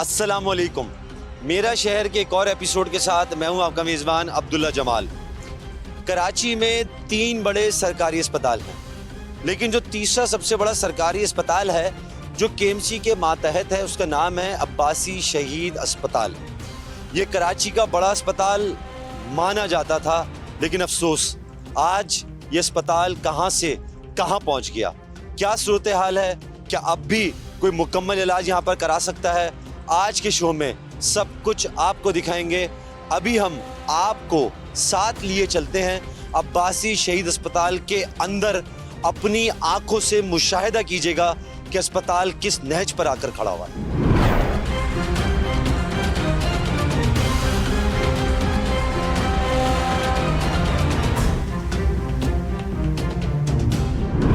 अस्सलामुअलैकुम। मेरा शहर के एक और एपिसोड के साथ मैं हूं आपका मेज़बान अब्दुल्ला जमाल। कराची में 3 बड़े सरकारी अस्पताल हैं, लेकिन जो तीसरा सबसे बड़ा सरकारी अस्पताल है जो केएमसी के मातहत है, उसका नाम है अब्बासी शहीद अस्पताल। ये कराची का बड़ा अस्पताल माना जाता था, लेकिन अफसोस आज ये अस्पताल कहां से कहां पहुंच गया। क्या सूरत हाल है, क्या अब भी कोई मुकम्मल इलाज यहां पर करा सकता है? आज के शो में सब कुछ आपको दिखाएंगे। अभी हम आपको साथ लिए चलते हैं अब्बासी शहीद अस्पताल के अंदर। अपनी आंखों से मुशाहिदा कीजिएगा कि अस्पताल किस नहज पर आकर खड़ा हुआ है।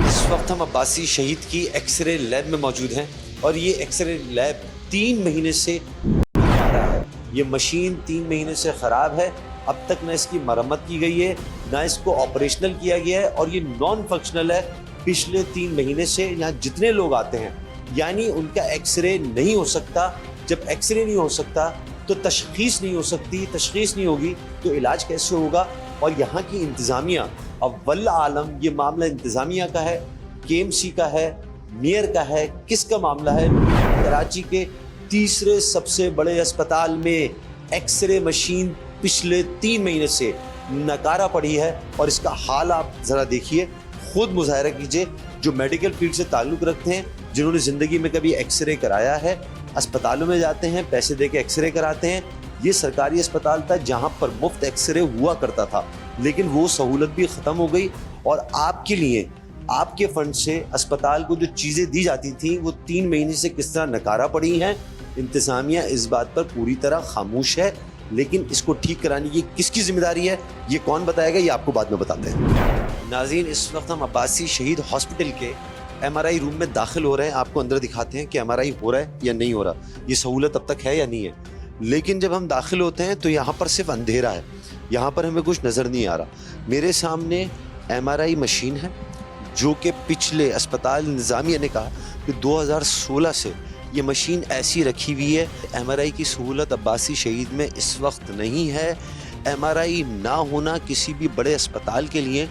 इस वक्त हम अब्बासी शहीद की एक्सरे लैब में मौजूद हैं और ये एक्सरे लैब 3 महीने से खड़ा है। ये मशीन 3 महीने से ख़राब है। अब तक न इसकी मरम्मत की गई है, ना इसको ऑपरेशनल किया गया है और ये नॉन फंक्शनल है पिछले 3 महीने से। यहाँ जितने लोग आते हैं यानी उनका एक्सरे नहीं हो सकता। जब एक्सरे नहीं हो सकता तो तशख़ीस नहीं हो सकती, तशख़ीस नहीं होगी तो इलाज कैसे होगा? और यहाँ की इंतज़ामिया अव्वल आलम, ये मामला इंतज़ामिया का है, केएमसी का है, मेयर का है, किसका मामला है? कराची के तीसरे सबसे बड़े अस्पताल में एक्सरे मशीन पिछले 3 महीने से नकारा पड़ी है और इसका हाल आप ज़रा देखिए, खुद मुज़ाहरा कीजिए। जो मेडिकल फील्ड से ताल्लुक़ रखते हैं, जिन्होंने ज़िंदगी में कभी एक्सरे कराया है, अस्पतालों में जाते हैं, पैसे दे के एक्सरे कराते हैं। ये सरकारी अस्पताल था जहाँ पर मुफ्त एक्सरे हुआ करता था, लेकिन वो सहूलत भी ख़त्म हो गई और आपके लिए आपके फंड से अस्पताल को जो चीज़ें दी जाती थी वो 3 महीने से किस तरह नकारा पड़ी हैं। इंतज़ामिया इस बात पर पूरी तरह खामोश है, लेकिन इसको ठीक कराने की किसकी जिम्मेदारी है, ये कौन बताएगा, ये आपको बाद में बताते हैं। नाज़रीन, इस वक्त हम अब्बासी शहीद हॉस्पिटल के MRI रूम में दाखिल हो रहे हैं। आपको अंदर दिखाते हैं कि MRI हो रहा है या नहीं हो रहा, ये सहूलत अब तक है या नहीं है। लेकिन जब हम दाखिल होते हैं तो यहाँ पर सिर्फ अंधेरा है, यहाँ पर हमें कुछ नज़र नहीं आ रहा। मेरे सामने MRI मशीन है जो कि पिछले अस्पताल इंतज़ामिया ने कहा कि 2016 से ये मशीन ऐसी रखी हुई है। MRI की सहूलत अब्बासी शहीद में इस वक्त नहीं है। MRI ना होना किसी भी बड़े अस्पताल के लिए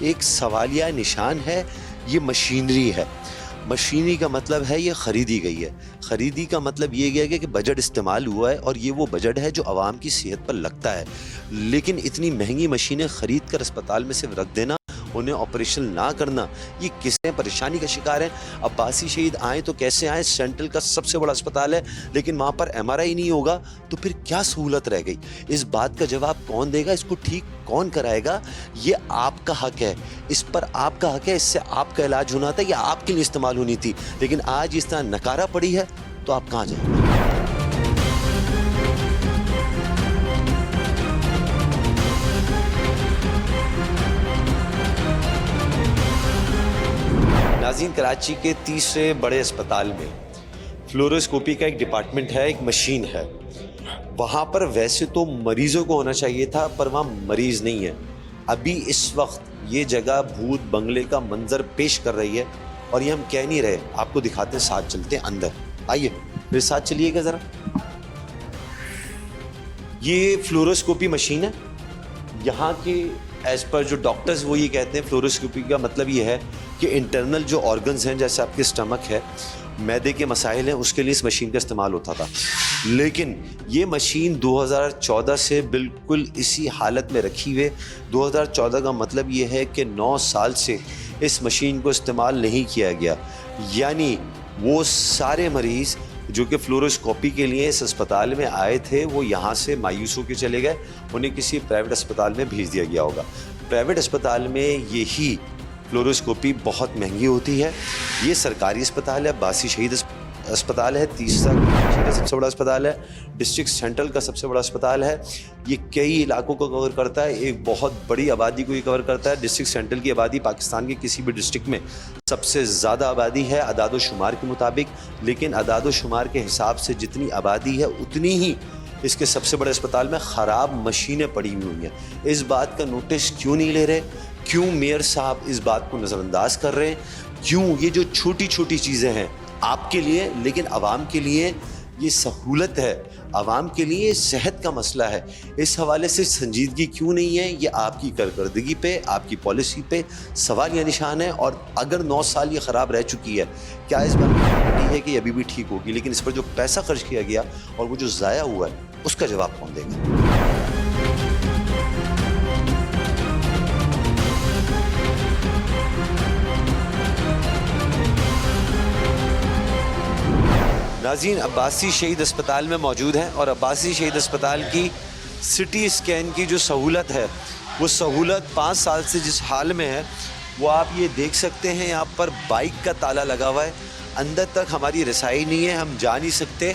एक सवालिया निशान है। ये मशीनरी है, मशीनरी का मतलब है ये ख़रीदी गई है। ख़रीदी का मतलब ये गया कि बजट इस्तेमाल हुआ है और ये वो बजट है जो आवाम की सेहत पर लगता है। लेकिन इतनी महंगी मशीनें ख़रीद कर अस्पताल में सिर्फ रख देना, उन्हें ऑपरेशन ना करना, ये किसने परेशानी का शिकार है। अब्बासी शहीद आए तो कैसे आए? सेंट्रल का सबसे बड़ा अस्पताल है, लेकिन वहाँ पर MRI नहीं होगा तो फिर क्या सहूलत रह गई? इस बात का जवाब कौन देगा? इसको ठीक कौन कराएगा? ये आपका हक है, इस पर आपका हक है। इससे आपका इलाज होना था या आपके लिए इस्तेमाल होनी थी, लेकिन आज इस तरह नकारा पड़ी है तो आप कहाँ जाएंगे? नाज़रीन, कराची के तीसरे बड़े अस्पताल में फ्लोरोस्कोपी का एक डिपार्टमेंट है, एक मशीन है। वहाँ पर वैसे तो मरीज़ों को होना चाहिए था, पर वहाँ मरीज़ नहीं है। अभी इस वक्त ये जगह भूत बंगले का मंजर पेश कर रही है और ये हम कह नहीं रहे, आपको दिखाते हैं, साथ चलते हैं अंदर। आइए मेरे साथ चलिएगा ज़रा। ये फ्लोरोस्कोपी मशीन है। यहाँ के एज़ पर जो डॉक्टर्स वो ये कहते हैं, फ्लोरोस्कोपी का मतलब ये है कि इंटरनल जो ऑर्गन्स हैं, जैसे आपके स्टमक है, मैदे के मसाइल हैं, उसके लिए इस मशीन का इस्तेमाल होता था। लेकिन ये मशीन 2014 से बिल्कुल इसी हालत में रखी हुई। 2014 का मतलब ये है कि 9 साल से इस मशीन को इस्तेमाल नहीं किया गया। यानी वो सारे मरीज़ जो कि फ्लोरोस्कोपी के लिए इस अस्पताल में आए थे, वो यहाँ से मायूस होकर चले गए, उन्हें किसी प्राइवेट अस्पताल में भेज दिया गया होगा। प्राइवेट अस्पताल में यही फ्लोरोस्कोपी बहुत महंगी होती है। ये सरकारी अस्पताल है, अब्बासी शहीद अस्पताल है, तीसरा सबसे बड़ा अस्पताल है, डिस्ट्रिक्ट सेंट्रल का सबसे बड़ा अस्पताल है। ये कई इलाकों को कवर करता है, एक बहुत बड़ी आबादी को ये कवर करता है। डिस्ट्रिक्ट सेंट्रल की आबादी पाकिस्तान के किसी भी डिस्ट्रिक्ट में सबसे ज़्यादा आबादी है अदाद शुमार के मुताबिक, लेकिन अदाद शुमार के हिसाब से जितनी आबादी है उतनी ही इसके सबसे बड़े अस्पताल में ख़राब मशीनें पड़ी हुई हैं। इस बात का नोटिस क्यों नहीं ले रहे? क्यों मेयर साहब इस बात को नज़रअंदाज कर रहे हैं? क्यों ये जो छोटी छोटी चीज़ें हैं आपके लिए, लेकिन आवाम के लिए ये सहूलत है आवाम के लिए, सेहत का मसला है। इस हवाले से संजीदगी क्यों नहीं है, ये आपकी कारकर्दगी पे, आपकी पॉलिसी पे सवाल या निशान है। और अगर 9 साल ये ख़राब रह चुकी है, क्या इस बात की है कि अभी भी ठीक होगी? लेकिन इस पर जो पैसा खर्च किया गया और वो जो ज़ाया हुआ है, उसका जवाब कौन देगा? नाज़रीन, अब्बासी शहीद अस्पताल में मौजूद हैं और अब्बासी शहीद अस्पताल की सिटी स्कैन की जो सहूलत है, वो सहूलत 5 साल से जिस हाल में है वो आप ये देख सकते हैं। यहाँ पर बाइक का ताला लगा हुआ है, अंदर तक हमारी रसाई नहीं है, हम जा नहीं सकते।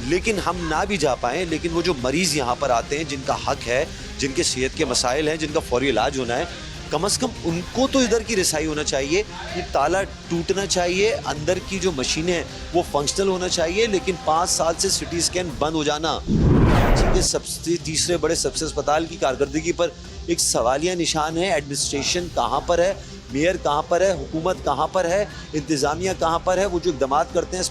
लेकिन हम ना भी जा पाएँ, लेकिन वो जो मरीज़ यहाँ पर आते हैं, जिनका हक है, जिनके सेहत के मसाइल हैं, जिनका फौरी इलाज होना है, कम से कम उनको तो इधर की रिसाई होना चाहिए। ये ताला टूटना चाहिए, अंदर की जो मशीनें हैं वो फंक्शनल होना चाहिए। लेकिन 5 साल से सिटी स्कैन बंद हो जाना कराची के सबसे तीसरे बड़े सबसे अस्पताल की कारकर्दगी पर एक सवालिया निशान है। एडमिनिस्ट्रेशन कहाँ पर है, मेयर कहाँ पर है, हुकूमत कहाँ पर है, इंतज़ामिया कहाँ पर है? वो जो इक़दाम करते हैं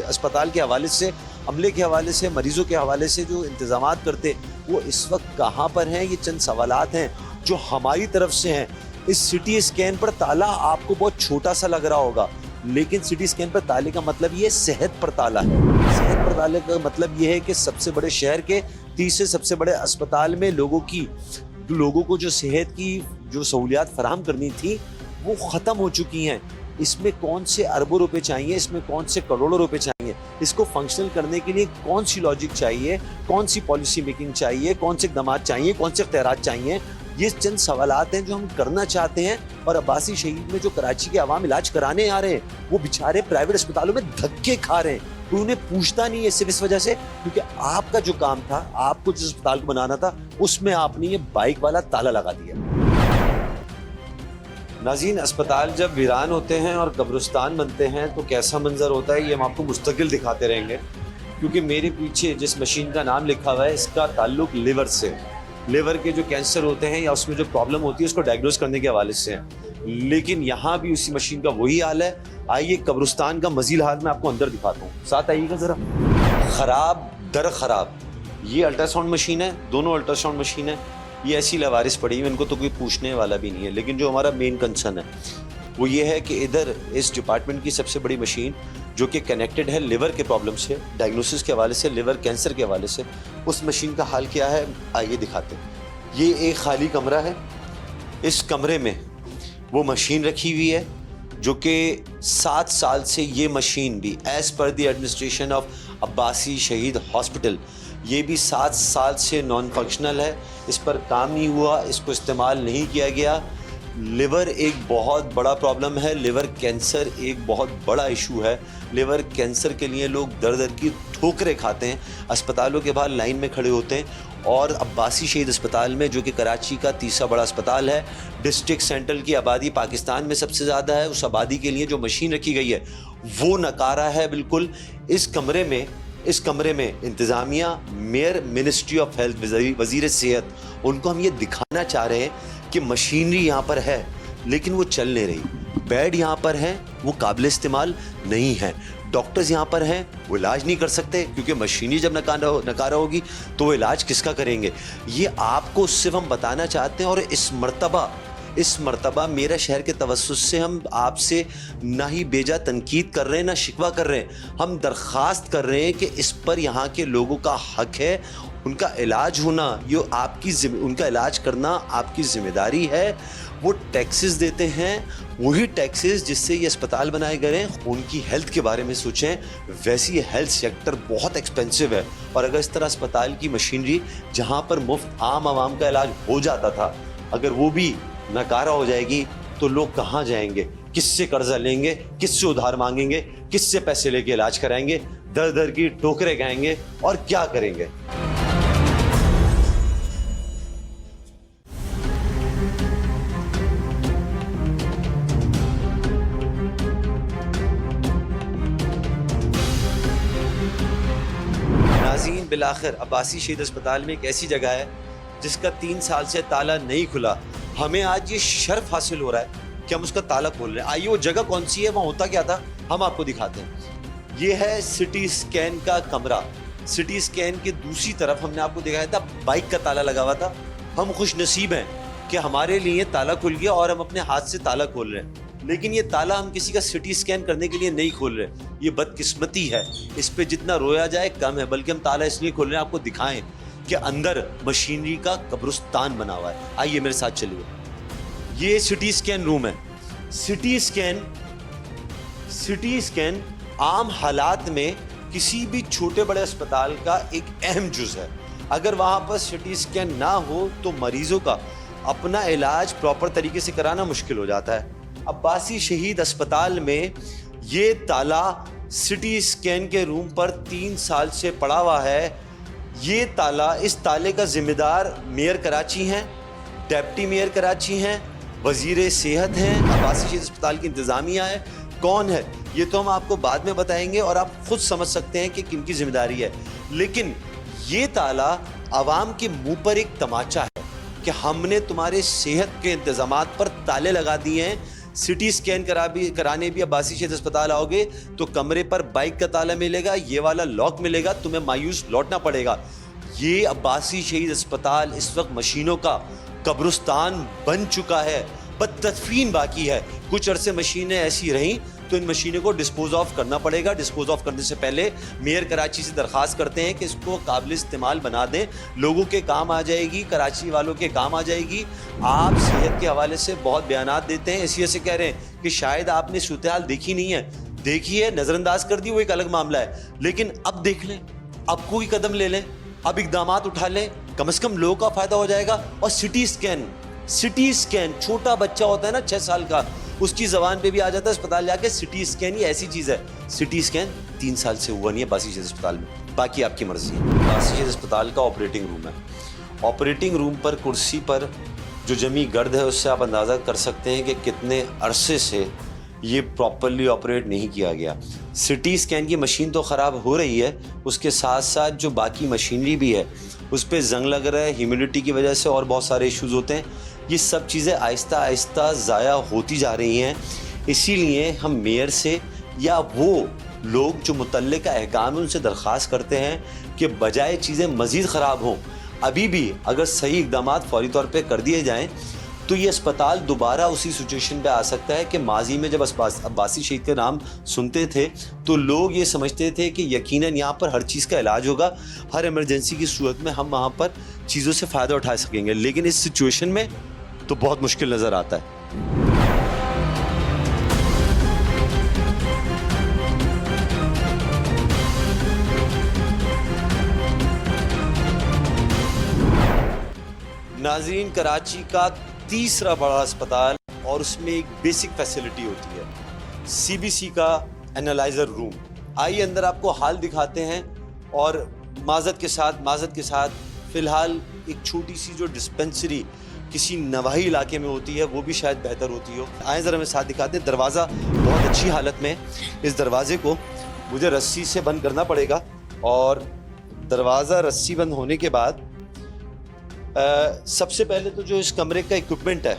अस्पताल के हवाले से, अमले के हवाले से, मरीज़ों के हवाले से जो इंतज़ाम करते, वो इस वक्त कहाँ पर हैं? ये चंद सवालात हैं जो हमारी तरफ से हैं। इस सिटी स्कैन पर ताला आपको बहुत छोटा सा लग रहा होगा, लेकिन सिटी स्कैन पर ताले का मतलब ये सेहत पर ताला है। सेहत पर ताले का मतलब ये है कि सबसे बड़े शहर के तीसरे सबसे बड़े अस्पताल में लोगों को जो सेहत की जो सहूलियात फराहम करनी थी वो ख़त्म हो चुकी हैं। इसमें कौन से अरबों रुपए चाहिए, इसमें कौन से करोड़ों रुपए चाहिए, इसको फंक्शनल करने के लिए कौन सी लॉजिक चाहिए, कौन सी पॉलिसी मेकिंग चाहिए, कौन से इक़दाम चाहिए, कौन से इख्तियारात चाहिए? ये चंद सवालात हैं जो हम करना चाहते हैं। और अब्बासी शहीद में जो कराची के अवाम इलाज कराने आ रहे हैं, वो बेचारे प्राइवेट अस्पतालों में धक्के खा रहे हैं। तो उन्हें पूछता नहीं है सिर्फ इस वजह से क्योंकि आपका जो काम था, आपको जिस अस्पताल को बनाना था, उसमें आपने ये बाइक वाला ताला लगा दिया। नाज़रीन, अस्पताल जब वीरान होते हैं और कब्रिस्तान बनते हैं तो कैसा मंजर होता है, ये हम आपको मुस्तकिल दिखाते रहेंगे। क्योंकि मेरे पीछे जिस मशीन का नाम लिखा हुआ है, इसका ताल्लुक लिवर से, लिवर के जो कैंसर होते हैं या उसमें जो प्रॉब्लम होती है उसको डायग्नोज करने के हवाले से है। लेकिन यहाँ भी उसी मशीन का वही हाल है। आइए कब्रिस्तान का मजीद हाल मैं आपको अंदर दिखाता हूँ, साथ आइएगा ज़रा। ख़राब दर ख़राब ये अल्ट्रासाउंड मशीन है, दोनों अल्ट्रासाउंड मशीन है। ये ऐसी लवारिस पड़ी है, इनको तो कोई पूछने वाला भी नहीं है। लेकिन जो हमारा मेन कंसर्न है वो ये है कि इधर इस डिपार्टमेंट की सबसे बड़ी मशीन जो कि कनेक्टेड है लिवर के प्रॉब्लम से, डायग्नोसिस के हवाले से, लिवर कैंसर के हवाले से, उस मशीन का हाल क्या है आइए दिखाते हैं। ये एक खाली कमरा है, इस कमरे में वो मशीन रखी हुई है जो कि 7 साल से ये मशीन भी as per the administration of Abbasi शहीद हॉस्पिटल, ये भी 7 साल से नॉन फंक्शनल है। इस पर काम नहीं हुआ, इसको इस्तेमाल नहीं किया गया। लिवर एक बहुत बड़ा प्रॉब्लम है, लिवर कैंसर एक बहुत बड़ा इशू है। लिवर कैंसर के लिए लोग दर दर की ठोकरें खाते हैं, अस्पतालों के बाहर लाइन में खड़े होते हैं। और अब्बासी शहीद अस्पताल में, जो कि कराची का तीसरा बड़ा अस्पताल है, डिस्ट्रिक्ट सेंट्रल की आबादी पाकिस्तान में सबसे ज़्यादा है, उस आबादी के लिए जो मशीन रखी गई है वो नकारा है बिल्कुल। इस कमरे में इंतज़ामिया, मेयर, मिनिस्ट्री ऑफ हेल्थ, वज़ीर सेहत, उनको हम ये दिखाना चाह रहे हैं कि मशीनरी यहाँ पर है लेकिन वो चल नहीं रही। बेड यहाँ पर हैं, वो काबिल इस्तेमाल नहीं है। डॉक्टर्स यहाँ पर हैं, वो इलाज नहीं कर सकते क्योंकि मशीनरी जब नकारा होगी तो वो इलाज किसका करेंगे? ये आपको सिर्फ हम बताना चाहते हैं। और इस मर्तबा मेरा शहर के तवस्सुस से हम आपसे ना ही बेजा तनकीद कर रहे हैं, ना शिकवा कर रहे हैं। हम दरख्वास्त कर रहे हैं कि इस पर यहाँ के लोगों का हक है, उनका इलाज होना, उनका इलाज करना आपकी ज़िम्मेदारी है। वो टैक्सेस देते हैं, वही टैक्सेस जिससे ये अस्पताल बनाए गए हैं। उनकी हेल्थ के बारे में सोचें। वैसे ये हेल्थ सेक्टर बहुत एक्सपेंसिव है और अगर इस तरह अस्पताल की मशीनरी जहाँ पर मुफ्त आम आवाम का इलाज हो जाता था, अगर वो भी नकारा हो जाएगी तो लोग कहाँ जाएंगे, किससे कर्जा लेंगे, किससे उधार मांगेंगे, किससे पैसे लेके इलाज कराएंगे, दर दर की ठोकरें खाएंगे और क्या करेंगे? नाज़रीन, बिलाखिर अब्बासी शहीद अस्पताल में एक ऐसी जगह है जिसका 3 साल से ताला नहीं खुला। हमें आज ये शर्फ हासिल हो रहा है कि हम उसका ताला खोल रहे हैं। आइए वो जगह कौन सी है, वहाँ होता क्या था, हम आपको दिखाते हैं। ये है सिटी स्कैन का कमरा। सिटी स्कैन के दूसरी तरफ हमने आपको दिखाया था बाइक का ताला लगा हुआ था। हम खुश नसीब हैं कि हमारे लिए ताला खुल गया और हम अपने हाथ से ताला खोल रहे हैं, लेकिन ये ताला हम किसी का सिटी स्कैन करने के लिए नहीं खोल रहे। ये बदकिस्मती है, इस पे जितना रोया जाए कम है, बल्कि हम ताला इसलिए खोल रहे हैं आपको दिखाएं कि अंदर मशीनरी का कब्रिस्तान बना हुआ है। आइए मेरे साथ चलिए। ये सिटी स्कैन रूम है। सिटी स्कैन आम हालात में किसी भी छोटे बड़े अस्पताल का एक अहम जुज़ है। अगर वहाँ पर सिटी स्कैन ना हो तो मरीजों का अपना इलाज प्रॉपर तरीके से कराना मुश्किल हो जाता है। अब्बासी शहीद अस्पताल में ये ताला सिटी स्कैन के रूम पर 3 साल से पड़ा हुआ है। ये ताला, इस ताले का जिम्मेदार मेयर कराची हैं, डिप्टी मेयर कराची हैं, वजीर सेहत हैं, अब्बासी शहीद अस्पताल की इंतज़ामिया है। कौन है ये तो हम आपको बाद में बताएंगे और आप खुद समझ सकते हैं कि किनकी जिम्मेदारी है। लेकिन ये ताला आवाम के मुंह पर एक तमाचा है कि हमने तुम्हारे सेहत के इंतजामात पर ताले लगा दिए हैं। सिटी स्कैन कराने भी अब्बासी शहीद अस्पताल आओगे तो कमरे पर बाइक का ताला मिलेगा, ये वाला लॉक मिलेगा, तुम्हें मायूस लौटना पड़ेगा। ये अब्बासी शहीद अस्पताल इस वक्त मशीनों का कब्रिस्तान बन चुका है, बदतदफीन बाकी है। कुछ अरसे मशीनें ऐसी रहीं तो इन मशीनों को डिस्पोज ऑफ करना पड़ेगा। डिस्पोज ऑफ करने से पहले मेयर कराची से दरख्वास्त करते हैं कि इसको काबिल इस्तेमाल बना दें, लोगों के काम आ जाएगी, कराची वालों के काम आ जाएगी। आप सेहत के हवाले से बहुत बयानात देते हैं, इसी वजह से कह रहे हैं कि शायद आपने सूरत हाल देखी नहीं है। देखी है, नज़रअंदाज कर दी, वो एक अलग मामला है, लेकिन अब देख लें, अब कोई कदम ले लें, अब इकदामात उठा लें, कम से कम लोगों का फ़ायदा हो जाएगा। और सिटी स्कैन छोटा बच्चा होता है ना 6 साल का, उसकी ज़बान पे भी आ जाता है अस्पताल जाके सिटी स्कैन, ये ऐसी चीज़ है। सिटी स्कैन 3 साल से हुआ नहीं है अब्बासी शहीद अस्पताल में, बाकी आपकी मर्जी है। अब्बासी शहीद अस्पताल का ऑपरेटिंग रूम है। ऑपरेटिंग रूम पर कुर्सी पर जो जमी गर्द है उससे आप अंदाज़ा कर सकते हैं कि कितने अरसे से ये प्रॉपरली ऑपरेट नहीं किया गया। सिटी स्कैन की मशीन तो ख़राब हो रही है, उसके साथ साथ जो बाकी मशीनरी भी है उस पर जंग लग रहा है, ह्यूमिडिटी की वजह से और बहुत सारे इश्यूज़ होते हैं। ये सब चीज़ें आहिस्ता आहिस्ता ज़ाया होती जा रही हैं। इसीलिए हम मेयर से या वो लोग जो मुतल्लिका अहकाम है उनसे दरख्वास्त करते हैं कि बजाय चीज़ें मज़ीद ख़राब हों, अभी भी अगर सही इक़दाम फ़ौरी तौर पे कर दिए जाएँ तो ये अस्पताल दोबारा उसी सिचुएशन पे आ सकता है कि माजी में जब अब्बासी शहीद का नाम सुनते थे तो लोग ये समझते थे कि यकीनन यहाँ पर हर चीज़ का इलाज होगा, हर इमरजेंसी की सूरत में हम वहाँ पर चीज़ों से फ़ायदा उठा सकेंगे। लेकिन इस सिचुएशन में तो बहुत मुश्किल नज़र आता है। नाज़रीन, कराची का तीसरा बड़ा अस्पताल और उसमें एक बेसिक फैसिलिटी होती है, CBC का एनालाइज़र रूम। आइए अंदर आपको हाल दिखाते हैं और माज़रत के साथ फ़िलहाल एक छोटी सी जो डिस्पेंसरी किसी नवाही इलाके में होती है वो भी शायद बेहतर होती हो। आए ज़रा मेरे साथ दिखाते हैं। दरवाज़ा बहुत अच्छी हालत में, इस दरवाज़े को मुझे रस्सी से बंद करना पड़ेगा और दरवाज़ा रस्सी बंद होने के बाद सबसे पहले तो जो इस कमरे का इक्विपमेंट है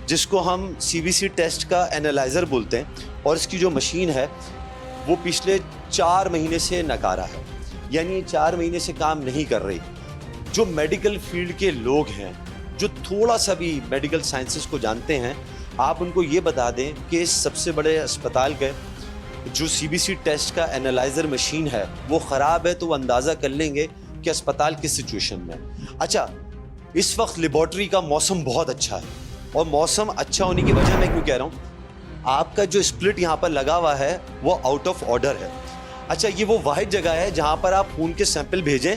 जिसको हम CBC टेस्ट का एनालाइज़र बोलते हैं और इसकी जो मशीन है वो पिछले 4 महीने से नकारा है, यानी 4 महीने से काम नहीं कर रही। जो मेडिकल फील्ड के लोग हैं, जो थोड़ा सा भी मेडिकल साइंसेस को जानते हैं, आप उनको ये बता दें कि इस सबसे बड़े अस्पताल के जो CBC टेस्ट का एनालाइज़र मशीन है वो ख़राब है तो वो अंदाज़ा कर लेंगे कि अस्पताल किस सिचुएशन में है। अच्छा, इस वक्त लेबॉर्ट्री का मौसम बहुत अच्छा है और मौसम अच्छा होने की वजह मैं क्यों कह रहा हूँ, आपका जो स्प्लिट यहाँ पर लगा हुआ है वो आउट ऑफ ऑर्डर है। अच्छा, ये वो वाहिद जगह है जहाँ पर आप खून के सैंपल भेजें,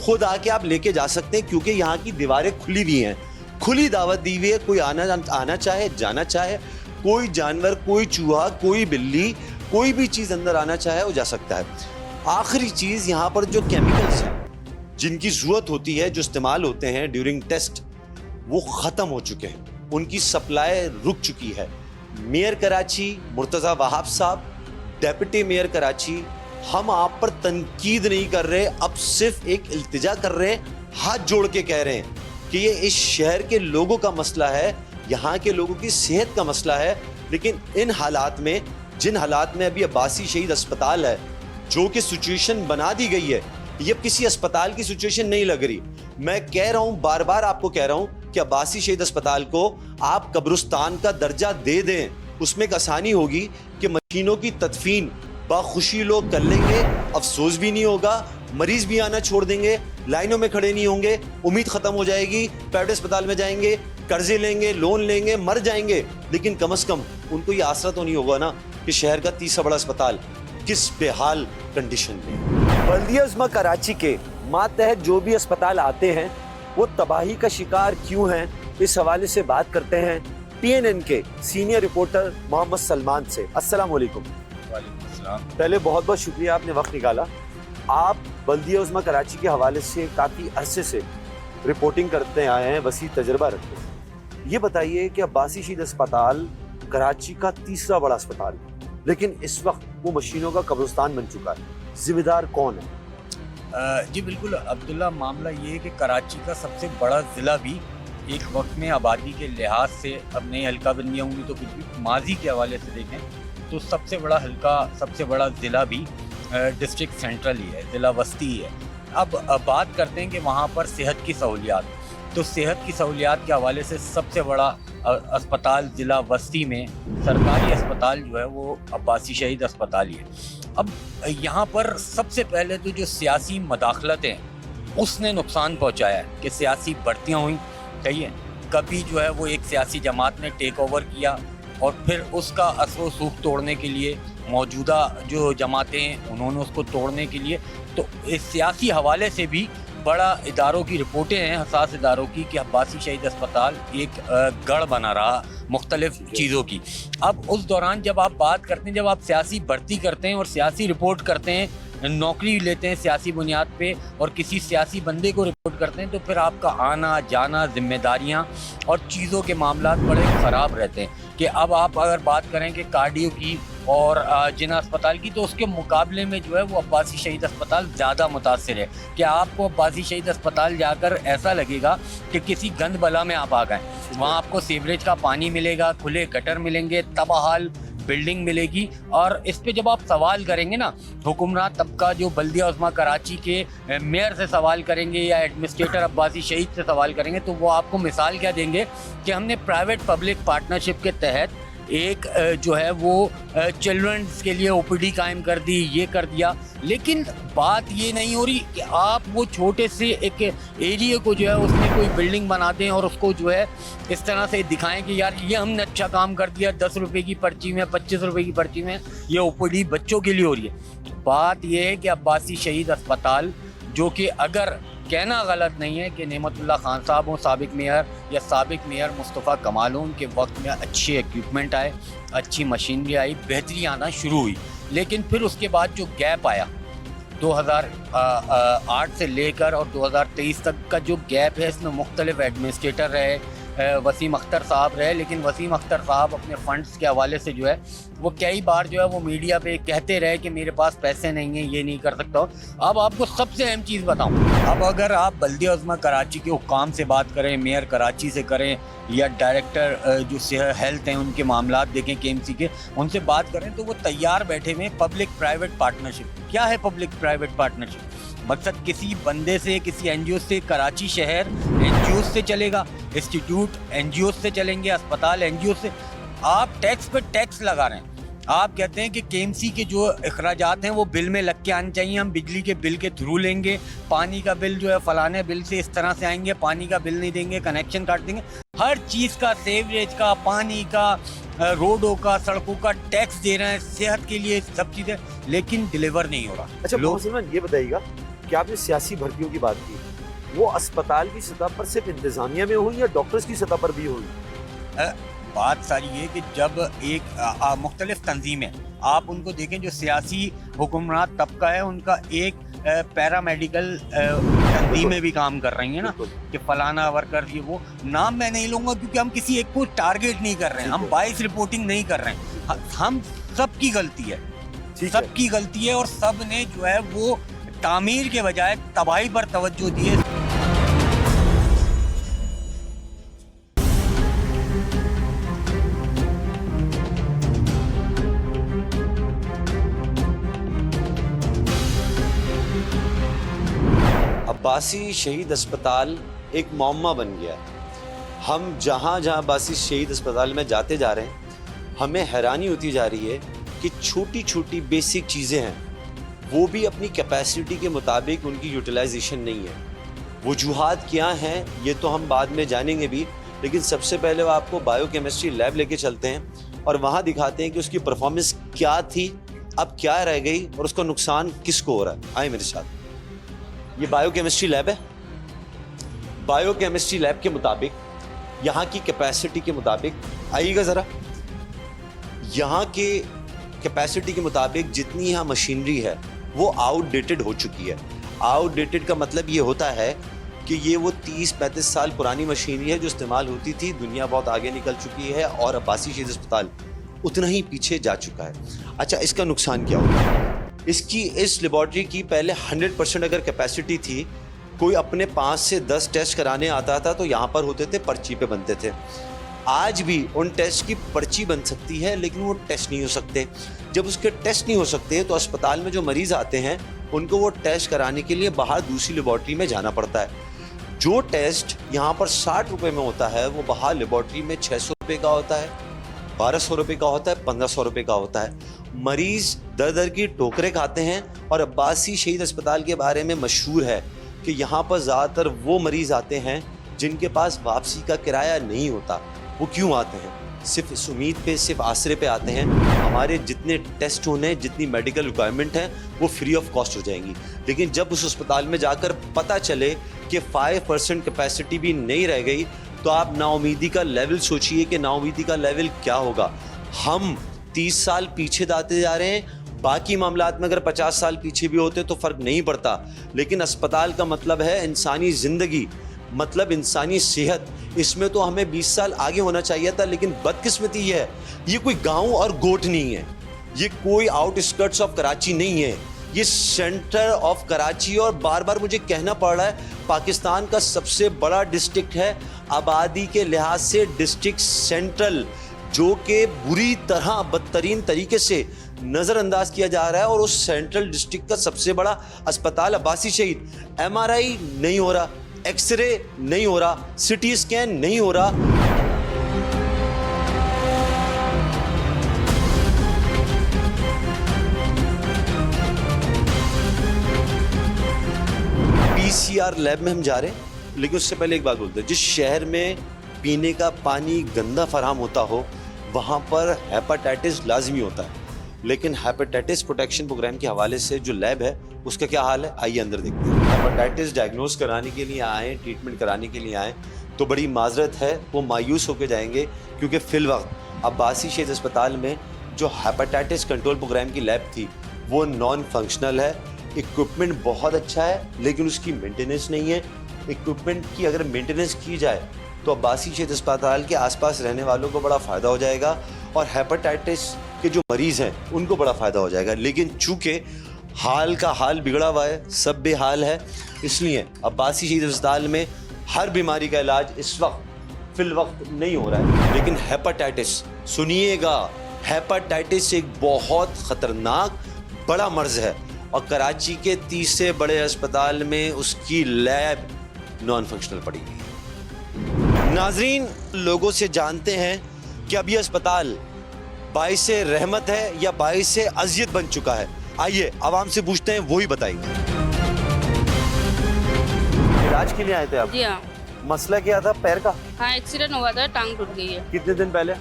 खुद आके आप लेके जा सकते हैं क्योंकि यहाँ की दीवारें खुली हुई हैं, खुली दावत दी हुई है। कोई आना चाहे, जाना चाहे, कोई जानवर, कोई चूहा, कोई बिल्ली, कोई भी चीज़ अंदर आना चाहे वो जा सकता है। आखिरी चीज़, यहाँ पर जो केमिकल्स हैं जिनकी ज़रूरत होती है, जो इस्तेमाल होते हैं ड्यूरिंग टेस्ट, वो ख़त्म हो चुके हैं, उनकी सप्लाई रुक चुकी है। मेयर कराची मुर्तज़ा वहाब साहब, डेप्यूटी मेयर कराची, हम आप पर तनकीद नहीं कर रहे, अब सिर्फ एक इल्तिजा कर रहे हैं, हाथ जोड़ के कह रहे हैं कि ये इस शहर के लोगों का मसला है, यहाँ के लोगों की सेहत का मसला है। लेकिन इन हालात में, जिन हालात में अभी अब्बासी शहीद अस्पताल है, जो कि सिचुएशन बना दी गई है, ये किसी अस्पताल की सिचुएशन नहीं लग रही। मैं कह रहा हूं, बार बार आपको कह रहा हूं कि अब्बासी शहीद अस्पताल को आप कब्रिस्तान का दर्जा दे दें। उसमें एक आसानी होगी कि मशीनों की तदफीन बाखुशी लोग कर लेंगे, अफसोस भी नहीं होगा, मरीज भी आना छोड़ देंगे, लाइनों में खड़े नहीं होंगे, उम्मीद खत्म हो जाएगी, प्राइवेट अस्पताल में जाएंगे, कर्जे लेंगे, लोन लेंगे, मर जाएंगे। लेकिन कम से कम उनको ये आसरा तो नहीं होगा ना कि शहर का तीसरा बड़ा अस्पताल किस बेहाल कंडीशन में। बल्दिया उज़्मा कराची के मातहत जो भी अस्पताल आते हैं वो तबाही का शिकार क्यों हैं, इस हवाले से बात करते हैं TNN के सीनियर रिपोर्टर मोहम्मद सलमान से। अस्सलाम वालेकुम। पहले बहुत बहुत शुक्रिया, आपने वक्त निकाला। आप बल्दिया उज़्मा कराची के हवाले से काफ़ी अरसे से रिपोर्टिंग करते आए हैं, वसी तजर्बा रखते हैं। ये बताइए कि अब्बासी शहीद अस्पताल कराची का तीसरा बड़ा अस्पताल है, लेकिन इस वक्त वो मशीनों का कब्रिस्तान बन चुका है। जिम्मेदार कौन है? जी बिल्कुल अब्दुल्ला, मामला ये है कि कराची का सबसे बड़ा ज़िला भी एक वक्त में आबादी के लिहाज से, अब नई हल्का बंदियाँ होंगी तो कुछ भी माजी के हवाले से देखें तो सबसे बड़ा हल्का, सबसे बड़ा ज़िला भी डिस्ट्रिक्ट सेंट्रल ही है, ज़िला वस्ती ही है। अब बात करते हैं कि वहाँ पर सेहत की सहूलियात, तो सेहत की सहूलियात के हवाले से सबसे बड़ा अस्पताल ज़िला वस्ती में सरकारी अस्पताल जो है वो अब्बासी शहीद अस्पताल ही है। अब यहाँ पर सबसे पहले तो जो सियासी मदाखलतें उसने नुकसान पहुँचाया है कि सियासी भर्तियाँ हुई, सही है, कभी जो है वो एक सियासी जमात ने टेक ओवर किया और फिर उसका असर सूख तोड़ने के लिए मौजूदा जो जमातें हैं उन्होंने उसको तोड़ने के लिए, तो इस सियासी हवाले से भी बड़ा इदारों की रिपोर्टें हैं, हसास इदारों की, कि अब्बासी शहीद अस्पताल एक गढ़ बना रहा मुख्तलिफ चीज़ों की। अब उस दौरान जब आप बात करते हैं, जब आप सियासी भर्ती करते हैं और सियासी रिपोर्ट करते हैं, नौकरी लेते हैं सियासी बुनियाद पे और किसी सियासी बंदे को रिपोर्ट करते हैं, तो फिर आपका आना जाना, जिम्मेदारियां और चीज़ों के मामलात बड़े ख़राब रहते हैं। कि अब आप अगर बात करें कि कार्डियो की और जिना अस्पताल की, तो उसके मुकाबले में जो है वो अब्बासी शहीद अस्पताल ज़्यादा मुतासिर है। कि आपको अब्बासी शहीद अस्पताल जाकर ऐसा लगेगा कि किसी गंद बला में आप आ गए। वहाँ आपको सीवरेज का पानी मिलेगा, खुले गटर मिलेंगे, तबाहाल बिल्डिंग मिलेगी। और इस पे जब आप सवाल करेंगे ना, हुक्मरान तबका जो बल्दिया उज़्मा कराची के मेयर से सवाल करेंगे या एडमिनिस्ट्रेटर अब्बासी शहीद से सवाल करेंगे, तो वो आपको मिसाल क्या देंगे कि हमने प्राइवेट पब्लिक पार्टनरशिप के तहत एक जो है वो चिल्ड्रंस के लिए OPD कायम कर दी, ये कर दिया। लेकिन बात ये नहीं हो रही कि आप वो छोटे से एक एरिया को जो है उसमें कोई बिल्डिंग बना दें और उसको जो है इस तरह से दिखाएं कि यार ये हमने अच्छा काम कर दिया, 10 रुपये की पर्ची में, 25 रुपये की पर्ची में ये OPD बच्चों के लिए हो रही है। बात ये है कि अब्बासी शहीद अस्पताल, जो कि अगर कहना गलत नहीं है कि नेमतुल्लाह खान साहब हो साबिक मेयर या साबिक मेयर मुस्तफ़ा कमाल हो, उनके वक्त में अच्छे इक्विपमेंट आए, अच्छी मशीनरी आई, बेहतरी आना शुरू हुई। लेकिन फिर उसके बाद जो गैप आया 2008 से लेकर और 2023 तक का जो गैप है, इसमें मुख्तलिफ एडमिनिस्ट्रेटर रहे, वसीम अख्तर साहब रहे, लेकिन वसीम अख्तर साहब अपने फंड्स के हवाले से जो है वो कई बार जो है वो मीडिया पे कहते रहे कि मेरे पास पैसे नहीं हैं, ये नहीं कर सकता हूँ। अब आपको सबसे अहम चीज़ बताऊँ, अब अगर आप बल्दिया उज़्मा कराची के हुक्काम से बात करें, मेयर कराची से करें या डायरेक्टर जो हेल्थ हैं उनके मामलात देखें KMC के, उनसे बात करें तो वो तैयार बैठे हुए पब्लिक प्राइवेट पार्टनरशिप। क्या है पब्लिक प्राइवेट पार्टनरशिप? मकसद किसी बंदे से, किसी NGO से, कराची शहर NGO से चलेगा, इंस्टीट्यूट NGO से चलेंगे, अस्पताल NGO से। आप टैक्स पे टैक्स लगा रहे हैं। आप कहते हैं कि KMC के जो अखराजात हैं वो बिल में लग के आने चाहिए, हम बिजली के बिल के थ्रू लेंगे, पानी का बिल जो है फलाने बिल से इस तरह से आएंगे, पानी का बिल नहीं देंगे, कनेक्शन काट देंगे। हर चीज़ का, सेवरेज का, पानी का, रोडों का, सड़कों का टैक्स दे रहे हैं, सेहत के लिए सब चीज़ें, लेकिन डिलीवर नहीं हो रहा। अच्छा लोग, ये बताइएगा कि आपने सियासी भर्तियों की बात की, वो अस्पताल की सतह पर सिर्फ इंतजामिया में हुई या डॉक्टर्स की सतह पर भी हुई? बात सारी है कि जब एक मुख्तलिफ तंजीमें आप उनको देखें, जो सियासी हुक्मरान तबका है उनका एक पैरामेडिकल तंजीमें भी काम कर रही हैं ना, कि फलाना वर्कर ये वो, नाम मैं नहीं लूँगा क्योंकि हम किसी एक को टारगेट नहीं कर रहे हैं, हम बाइस रिपोर्टिंग नहीं कर रहे हैं, हम सबकी गलती है, सबकी गलती है और सब ने जो है वो तामीर के बजाय तबाही पर तवज्जो दी है। अब्बासी शहीद अस्पताल एक मौमा बन गया है। हम जहाँ जहाँ अब्बासी शहीद अस्पताल में जाते जा रहे हैं, हमें हैरानी होती जा रही है कि छोटी छोटी बेसिक चीज़ें हैं, वो भी अपनी कैपेसिटी के मुताबिक उनकी यूटिलाइजेशन नहीं है। वजूहात क्या हैं ये तो हम बाद में जानेंगे भी, लेकिन सबसे पहले वो आपको बायोकेमिस्ट्री लैब लेके चलते हैं और वहाँ दिखाते हैं कि उसकी परफॉर्मेंस क्या थी, अब क्या रह गई और उसका नुकसान किसको हो रहा है। आए मेरे साथ। ये बायोकेमिस्ट्री लैब है। बायोकेमिस्ट्री लैब के मुताबिक, यहाँ की कैपेसिटी के मुताबिक, आइएगा ज़रा, यहाँ के कैपेसिटी के मुताबिक जितनी यहाँ मशीनरी है वो आउटडेटेड हो चुकी है। आउटडेटेड का मतलब ये होता है कि ये वो 30-35 साल पुरानी मशीनरी है जो इस्तेमाल होती थी। दुनिया बहुत आगे निकल चुकी है और अब्बासी शहीद अस्पताल उतना ही पीछे जा चुका है। अच्छा, इसका नुकसान क्या होगा? इसकी इस लेबॉर्ट्री की पहले 100% अगर कैपेसिटी थी, कोई अपने 5 से 10 टेस्ट कराने आता था तो यहाँ पर होते थे, पर्ची पे बनते थे। आज भी उन टेस्ट की पर्ची बन सकती है लेकिन वो टेस्ट नहीं हो सकते। जब उसके टेस्ट नहीं हो सकते तो अस्पताल में जो मरीज़ आते हैं उनको वो टेस्ट कराने के लिए बाहर दूसरी लेबॉर्ट्री में जाना पड़ता है। जो टेस्ट यहाँ पर 60 रुपये में होता है वो बाहर लेबॉर्ट्री में 600 रुपये का होता है, 1200 रुपये का होता है, 1500 रुपये का होता है। मरीज़ दर दर की टोकरे खाते हैं। और अब्बासी शहीद अस्पताल के बारे में मशहूर है कि यहाँ पर ज़्यादातर वो मरीज़ आते हैं जिनके पास वापसी का किराया नहीं होता। वो क्यों आते हैं? सिर्फ इस उम्मीद पे, सिर्फ आसरे पे आते हैं हमारे जितने टेस्ट होने, जितनी मेडिकल रिक्वायरमेंट हैं वो फ्री ऑफ कॉस्ट हो जाएंगी। लेकिन जब उस अस्पताल में जाकर पता चले कि 5% कैपेसिटी भी नहीं रह गई तो आप नाउमीदी का लेवल सोचिए कि नाउमीदी का लेवल क्या होगा। हम 30 साल पीछे दाते जा रहे हैं। बाकी मामलात में अगर 50 साल पीछे भी होते तो फ़र्क नहीं पड़ता, लेकिन अस्पताल का मतलब है इंसानी ज़िंदगी, मतलब इंसानी सेहत। इसमें तो हमें 20 साल आगे होना चाहिए था, लेकिन बदकिस्मती है ये कोई गांव और गोट नहीं है, ये कोई आउटस्कर्ट्स ऑफ कराची नहीं है, ये सेंटर ऑफ कराची। और बार बार मुझे कहना पड़ रहा है, पाकिस्तान का सबसे बड़ा डिस्ट्रिक्ट है आबादी के लिहाज से, डिस्ट्रिक्ट सेंट्रल, जो कि बुरी तरह बदतरीन तरीके से नज़रअंदाज किया जा रहा है। और उस सेंट्रल डिस्ट्रिक्ट का सबसे बड़ा अस्पताल अब्बासी शहीद, MRI नहीं हो रहा, एक्सरे नहीं हो रहा, CT स्कैन नहीं हो रहा। PCR लैब में हम जा रहे हैं, लेकिन उससे पहले एक बात बोलते हैं, जिस शहर में पीने का पानी गंदा फराहम होता हो वहाँ पर हेपेटाइटिस लाजमी होता है। लेकिन हेपेटाइटिस प्रोटेक्शन प्रोग्राम के हवाले से जो लैब है उसका क्या हाल है, आइए अंदर देखते हैं। हेपेटाइटिस डायग्नोस कराने के लिए आए, ट्रीटमेंट कराने के लिए आए तो बड़ी माजरत है, वो मायूस होकर जाएंगे क्योंकि फिल वक्त अब्बासी शहीद अस्पताल में जो हेपेटाइटिस कंट्रोल प्रोग्राम की लैब थी वो नॉन फंक्शनल है। इक्विपमेंट बहुत अच्छा है लेकिन उसकी मेंटेनेंस नहीं है। इक्विपमेंट की अगर मेंटेनेंस की जाए तो अब्बासी शहीद अस्पताल के आसपास रहने वालों को बड़ा फ़ायदा हो जाएगा और हेपेटाइटिस के जो मरीज़ हैं उनको बड़ा फ़ायदा हो जाएगा। लेकिन चूँकि हाल का हाल बिगड़ा हुआ है, सब बेहाल है, इसलिए अब्बासी शहीद अस्पताल में हर बीमारी का इलाज इस वक्त फिल वक्त नहीं हो रहा है। लेकिन हेपेटाइटिस, सुनिएगा, हेपेटाइटिस एक बहुत ख़तरनाक बड़ा मर्ज़ है और कराची के 30 से बड़े अस्पताल में उसकी लैब नॉन फंक्शनल पड़ी हुई है। नाजरीन, लोगों से जानते हैं कि अब ये अस्पताल बाइसे रहमत है या बाइसे अजियत बन चुका है। आइए आवाम से पूछते हैं, वो ही बताएंगे। इलाज के लिए आए थे आप? जी हाँ। मसला क्या था? पैर का? हाँ, एक्सीडेंट हुआ था, टांग टूट गई है। कितने दिन पहले?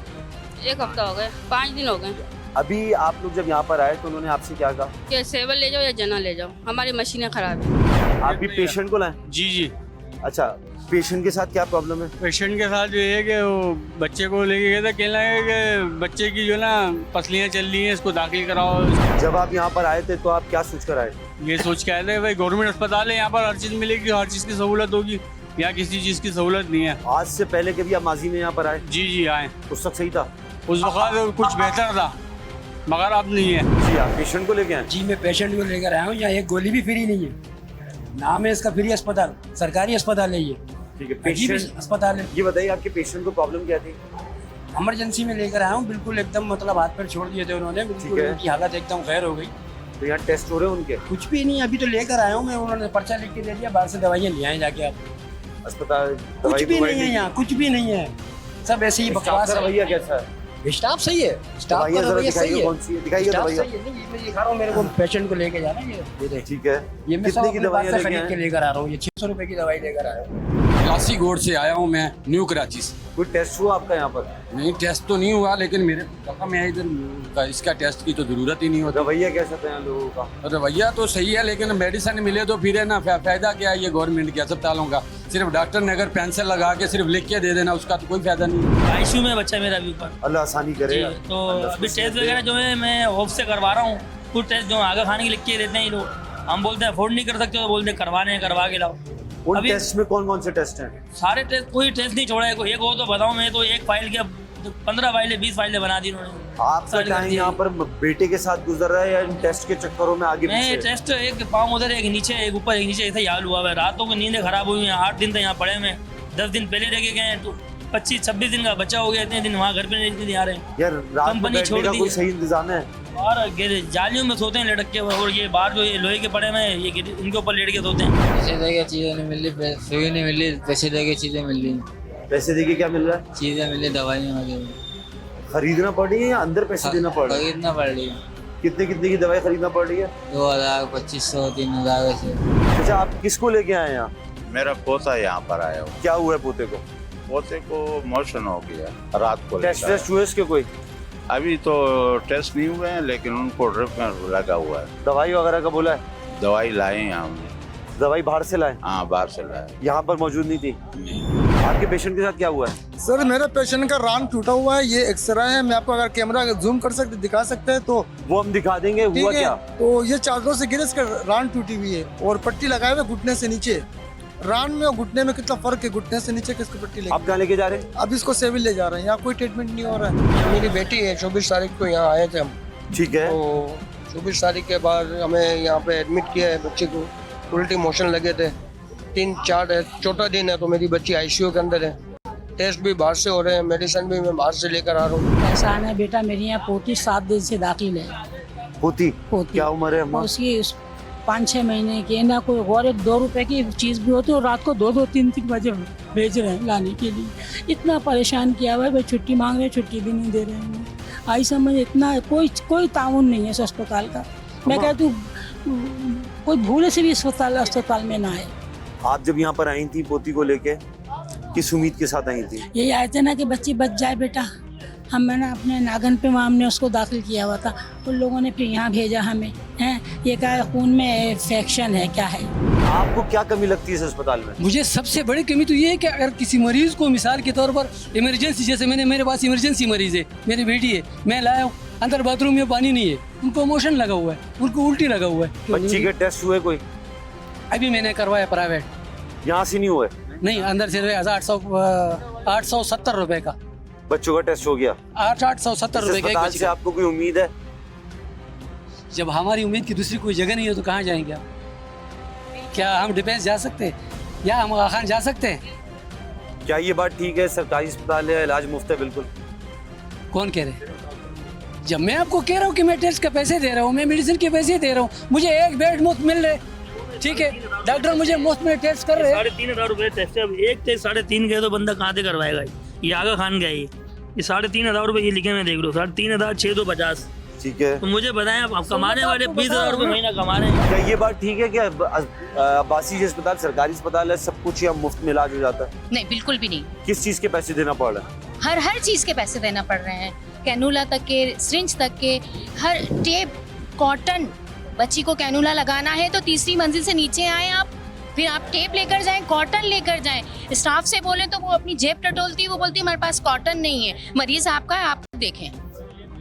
1 हफ्ता हो गया, 5 दिन हो गए। अभी आप लोग जब यहाँ पर आए तो उन्होंने आपसे क्या कहा? कि सेवल ले जाओ या जना ले जाओ, हमारी मशीनें खराब है। आप भी पेशेंट को लाए? जी जी। अच्छा, पेशेंट के साथ क्या प्रॉब्लम है? पेशेंट के साथ जो है कि वो बच्चे को लेके गया था, कहना है कि बच्चे की जो ना पसलियाँ चल रही हैं, इसको दाखिल कराओ। जब आप यहाँ पर आए थे तो आप क्या सोच कर आए? ये सोच के आए थे भाई गवर्नमेंट अस्पताल है, यहाँ पर हर चीज़ मिलेगी, हर चीज़ की सहूलत होगी, यहाँ किसी चीज़ की सहूलत नहीं है। आज से पहले कभी आप माजी में यहाँ पर आए? जी जी आए। उस वक्त सही था? उस वक्त कुछ बेहतर था मगर अब नहीं है। जी, आप पेशेंट को लेके आए? जी, मैं पेशेंट को लेकर आया हूँ। यहाँ एक गोली भी फ्री नहीं है। नाम है इसका फ्री अस्पताल, सरकारी अस्पताल है ये। ठीक है, अजीब पेशेंट अस्पताल है। ये बताइए आपके पेशेंट को प्रॉब्लम क्या थी? इमरजेंसी में लेकर आया हूँ, बिल्कुल एकदम मतलब हाथ पर छोड़ दिए थे उन्होंने, बिल्कुल है। उनकी हालत एकदम खैर हो गई। तो यहाँ टेस्ट हो रहे हैं उनके? कुछ भी नहीं, अभी तो लेकर आया हूँ मैं, उन्होंने पर्चा लिख के दे दिया, बाहर से दवाइयाँ ले आए जाके आप। अस्पताल कुछ भी नहीं है यहाँ, कुछ भी नहीं है, सब ऐसे ही बकवास है। रवैया कैसा है? स्टाफ सही है, स्टाफ दवाइयाँ का जरा रवैया सही दिखाइए, है, कौन सी है? दिखाइए स्टाफ दवाइयाँ। सही है। नहीं, मैं दिखा रहा हूँ, मेरे को पेशेंट को लेके जा रहा है ये देख। ठीक है, ये मैं सब कितने की अपने पास दवाइयाँ से लेके खरीद के आए? लेकर आ रहा हूँ, ये 600 रुपए की दवाई लेकर आया हूँ। काशीगोड से आया हूँ मैं, न्यू कराची से। कोई टेस्ट हुआ आपका यहाँ पर? नहीं, टेस्ट तो नहीं हुआ, लेकिन मेरे रकम है इधर का, इसका टेस्ट की तो जरूरत ही नहीं होती। रवैया कैसा था यहाँ लोगों का? रवैया तो सही है, लेकिन मेडिसिन मिले तो फिर है ना, फायदा क्या है ये गवर्नमेंट के अस्पतालों का? सिर्फ डॉक्टर ने अगर पेंसिल लगा के सिर्फ लिख के दे देना, उसका तो कोई फायदा नहीं। आईसीयू में बच्चा मेरा अभी ऊपर। अल्लाह आसानी करे जी, यार। तो अल्लाह अभी खुशी टेस्ट दे। वगैरह जो है मैं होप से करवा रहा हूँ। कुछ टेस्ट जो आगे खाने के लिख के देते हैं ये लोग, हम बोलते हैं अफोर्ड नहीं कर सकते, तो बोलते हैं करवाने हैं, करवा के लाओ। उन अभी टेस्ट में कौन कौन से टेस्ट हैं? सारे टेस्ट, कोई टेस्ट नहीं छोड़ा है, कोई एक हो तो बताऊँ, मैं तो एक फाइल के 15 फाइलें 20 फाइलें बना दी उन्होंने। आपका सारी टाइम करती है। यहाँ पर बेटे के साथ गुजर रहा है या इन टेस्ट के चक्करों में आगे मैं पीछे? टेस्ट एक पाँव उधर एक नीचे, एक ऊपर एक नीचे, ऐसा ही हाल हुआ है। रातों को नींदें खराब हुई हैं, 8 दिन तक यहाँ पड़े हैं, 10 दिन पहले रह के गए हैं, तो 25-26 दिन का बच्चा हो गया, इतने दिन वहाँ घर पे नहीं आ रहे हैं। यार रात में कंपनी बैठने छोड़ का दी कोई है। सही इंतजाम है? और जालियों में सोते हैं लटक के, और ये बाहर जो ये लोहे के पड़े हैं ये इनके ऊपर लेट के सोते हैं। पैसे दे के चीज़ें नहीं मिल रही, सुई नहीं मिल रही, पैसे दे के चीज़ें मिल रही, पैसे देके क्या मिल रहा है? चीज़ें मिल रही, दवाइयाँ वगैरह खरीदना पड़ रही है या अंदर पैसे देना पड़ रहा है? खरीदना पड़ रही है। कितने कितने की दवाई खरीदना पड़ रही है? 2000, 2500, 3000 वैसे। अच्छा, आप किसको लेके आए हैं यहाँ? मेरा पोता यहाँ पर आया हुआ। क्या हुआ है पोते को? पोते को मोशन हो गया रात को। टेस्ट लेकर टेस्ट हुए इसके कोई? अभी तो टेस्ट नहीं हुए हैं, लेकिन उनको ड्रिप में लगा हुआ है। दवाई वगैरह का बोला है? दवाई लाए हैं हमने। दवाई बाहर से लाए? हाँ, बाहर से लाए। यहाँ पर मौजूद नहीं थी? आपके पेशेंट के साथ क्या हुआ है? सर मेरे पेशेंट का रान टूटा हुआ है, ये एक्सरे है, मैं आपको अगर कैमरा जूम कर सकते दिखा सकते हैं तो वो हम दिखा देंगे। हुआ ठीक है। क्या? तो ये चादरों से गिरे, इसका रान टूटी हुई है और पट्टी लगाए हुए घुटने से नीचे। रान में और घुटने में कितना फर्क है, घुटने से नीचे किसको पट्टी लगी। आप कहाँ लेके जा रहे हैं? अब इसको सिविल ले जा रहे हैं, यहाँ कोई ट्रीटमेंट नहीं हो रहा है। मेरी बेटी है, 24 तारीख को यहाँ आए थे हम, ठीक है। तो 24 तारीख के बाद हमें यहाँ पे एडमिट किया है। बच्चे को उल्टी मोशन लगे थे, 3-4 चौथा दिन है, तो मेरी बच्ची आईसीयू के अंदर है। टेस्ट भी बाहर से हो रहे हैं, मेडिसिन भी मैं बाहर से लेकर आ रहा हूँ। ऐसा है बेटा, मेरी यहाँ पोती 7 दिन से दाखिल है। पोती? पोती क्या उम्र है अम्मा? उसकी 5-6 महीने की है ना, कोई और एक 2 रुपए की चीज़ भी होती है, और रात को 2-2, 3-3 बजे भेज रहे हैं लाने के लिए। इतना परेशान किया हुआ है भाई, छुट्टी मांग रहे हैं, छुट्टी भी नहीं दे रहे हैं। आई समझ, इतना कोई ताउन नहीं है इस अस्पताल का। मैं कहती हूँ कोई भूले से भी अस्पताल में ना आए। आप जब यहाँ पर आई थी पोती को लेके, किस उम्मीद के साथ आई थी? यही आए थे ना कि बच्ची बच जाए बेटा। हम ना अपने नागन पे वहाँ हमने उसको दाखिल किया हुआ था, उन लोगों ने फिर यहाँ भेजा हमें। हैं, ये क्या खून में इन्फेक्शन है, क्या है? आपको क्या कमी लगती है इस अस्पताल में? मुझे सबसे बड़ी कमी तो ये है कि अगर किसी मरीज को मिसाल के तौर पर इमरजेंसी, जैसे मेरे पास इमरजेंसी मरीज है, मेरी बेटी है, मैं लाया हूँ, अंदर बाथरूम में पानी नहीं है, उनको मोशन लगा हुआ है, उनको उल्टी लगा हुआ है। बच्ची के टेस्ट हुए कोई? अभी मैंने करवाया प्राइवेट, यहाँ से नहीं हुए? नहीं, अंदर से 870 रुपए का। बच्चों का टेस्ट हो गया? 870 इस रुपए का एक अस्पताल बच्चे से का। आपको कोई उम्मीद है? जब हमारी उम्मीद की दूसरी कोई जगह नहीं है तो कहाँ जाएंगे आप? क्या हम डिफेंस जा सकते हैं या हम आगा खान जा सकते हैं? क्या ये बात ठीक है सरकारी अस्पताल है, इलाज मुफ्त है बिल्कुल? कौन कह रहे हैं? जब मैं आपको कह रहा हूँ कि मैं टेस्ट के पैसे दे रहा हूँ, मैं मेडिसिन के पैसे दे रहा हूँ, मुझे एक बेड मुफ्त मिल रहे, ठीक है, डॉक्टर मुझे मुफ्त में टेस्ट कर रहे हैं। 3,500 रुपये टेस्ट है। अब एक टेस्ट 3.5 गए तो बंदा कहाँ से करवाएगा? ये आगा खान गया, ये 3,500 रुपये ये लिखे में देख लो, 3,500, 650। ठीक है। तो मुझे बताएं, आप कमाने वाले 20,000 रुपये महीना कमा रहे हैं। क्या ये बात ठीक है कि अब्बासी अस्पताल सरकारी अस्पताल है, सब कुछ यहाँ मुफ्त में इलाज हो जाता है? नहीं, बिल्कुल भी नहीं। किस चीज के पैसे देना पड़ रहा है? हर चीज के पैसे देना पड़ रहे हैं, कैनुला तक के, सिरिंज तक के, हर टेप, कॉटन। बच्ची को कैनुला लगाना है तो 3री मंजिल से नीचे आए आप, फिर आप टेप लेकर जाएं, कॉटन लेकर जाएं। स्टाफ से बोले तो वो अपनी जेब टटोलती है, वो बोलती है हमारे पास कॉटन नहीं है। मरीज आपका है, आप देखें।